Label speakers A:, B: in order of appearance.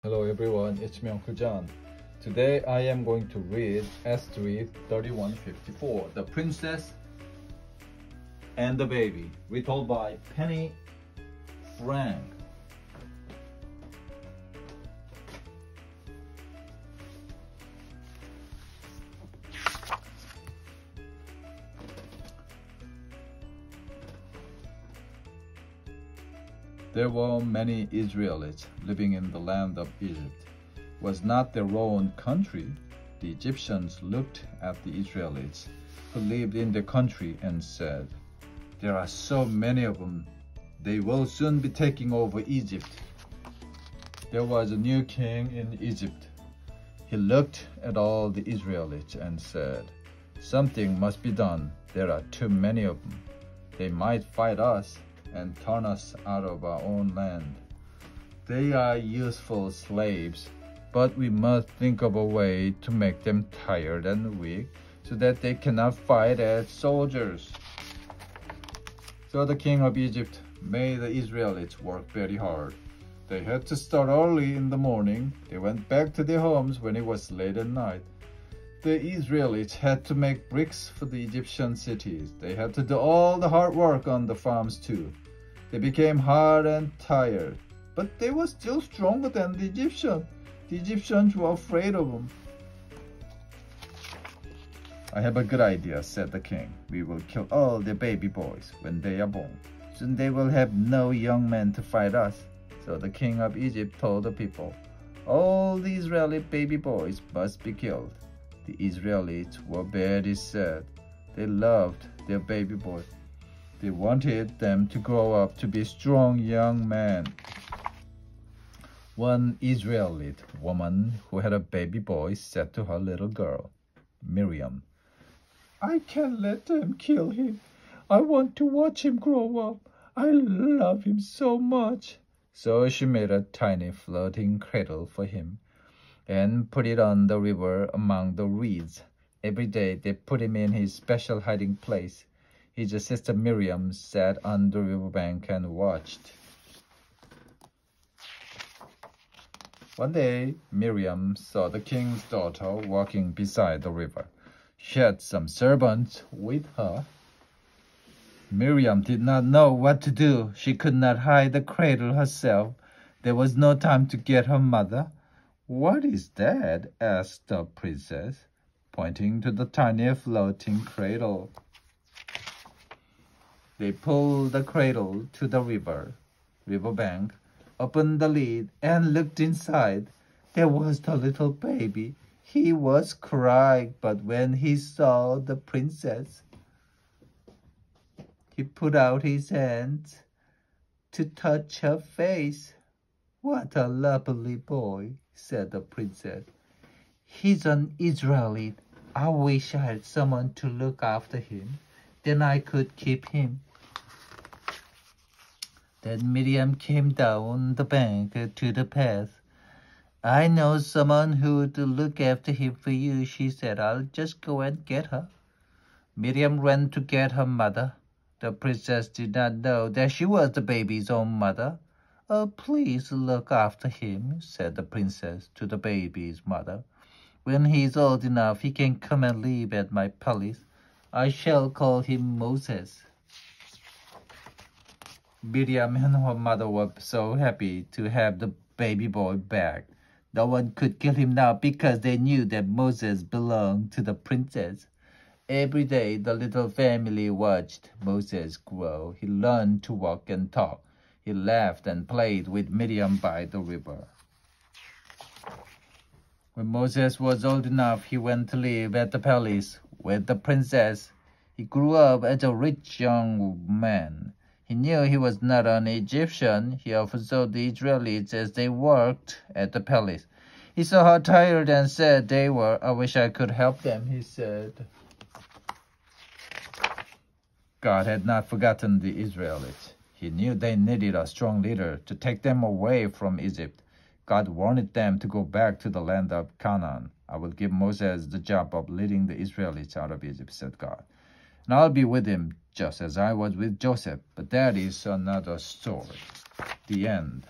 A: Hello everyone, it's me Uncle John. Today I am going to read S3 3154, The Princess and the Baby, retold by Penny Frank. There were many Israelites living in the land of Egypt. Was not their own country? The Egyptians looked at the Israelites who lived in the country and said, "There are so many of them, they will soon be taking over Egypt." There was a new king in Egypt. He looked at all the Israelites and said, "Something must be done. There are too many of them. They might fight us and turn us out of our own land. They are useful slaves, but we must think of a way to make them tired and weak so that they cannot fight as soldiers." So the king of Egypt made the Israelites work very hard. They had to start early in the morning. They went back to their homes when it was late at night. The Israelites had to make bricks for the Egyptian cities. They had to do all the hard work on the farms too. They became hard and tired, but they were still stronger than the Egyptians. The Egyptians were afraid of them. "I have a good idea," said the king. "We will kill all the baby boys when they are born. Soon they will have no young men to fight us." So the king of Egypt told the people, "All the Israeli baby boys must be killed." The Israelites were very sad. They loved their baby boys. They wanted them to grow up to be strong young men. One Israelite woman who had a baby boy said to her little girl, Miriam, "I can't let them kill him. I want to watch him grow up. I love him so much." So she made a tiny floating cradle for him and put it on the river among the reeds. Every day they put him in his special hiding place. His sister Miriam sat on the riverbank and watched. One day, Miriam saw the king's daughter walking beside the river. She had some servants with her. Miriam did not know what to do. She could not hide the cradle herself. There was no time to get her mother. "What is that?" asked the princess, pointing to the tiny floating cradle. They pulled the cradle to the riverbank, opened the lid, and looked inside. There was the little baby. He was crying, but when he saw the princess, he put out his hands to touch her face. "What a lovely boy," said the princess. "He's an Israelite. I wish I had someone to look after him. Then I could keep him." Then Miriam came down the bank to the path. "I know someone who would look after him for you," she said. "I'll just go and get her." Miriam ran to get her mother. The princess did not know that she was the baby's own mother. "Oh, please look after him," said the princess to the baby's mother. "When he's old enough, he can come and live at my palace. I shall call him Moses." Miriam and her mother were so happy to have the baby boy back. No one could kill him now because they knew that Moses belonged to the princess. Every day the little family watched Moses grow. He learned to walk and talk. He laughed and played with Miriam by the river. When Moses was old enough, he went to live at the palace with the princess. He grew up as a rich young man. He knew he was not an Egyptian. He often saw the Israelites as they worked at the palace. He saw how tired and sad they were. "I wish I could help them," he said. God had not forgotten the Israelites. He knew they needed a strong leader to take them away from Egypt. God wanted them to go back to the land of Canaan. "I will give Moses the job of leading the Israelites out of Egypt," said God. "And I'll be with him just as I was with Joseph." But that is another story. The end.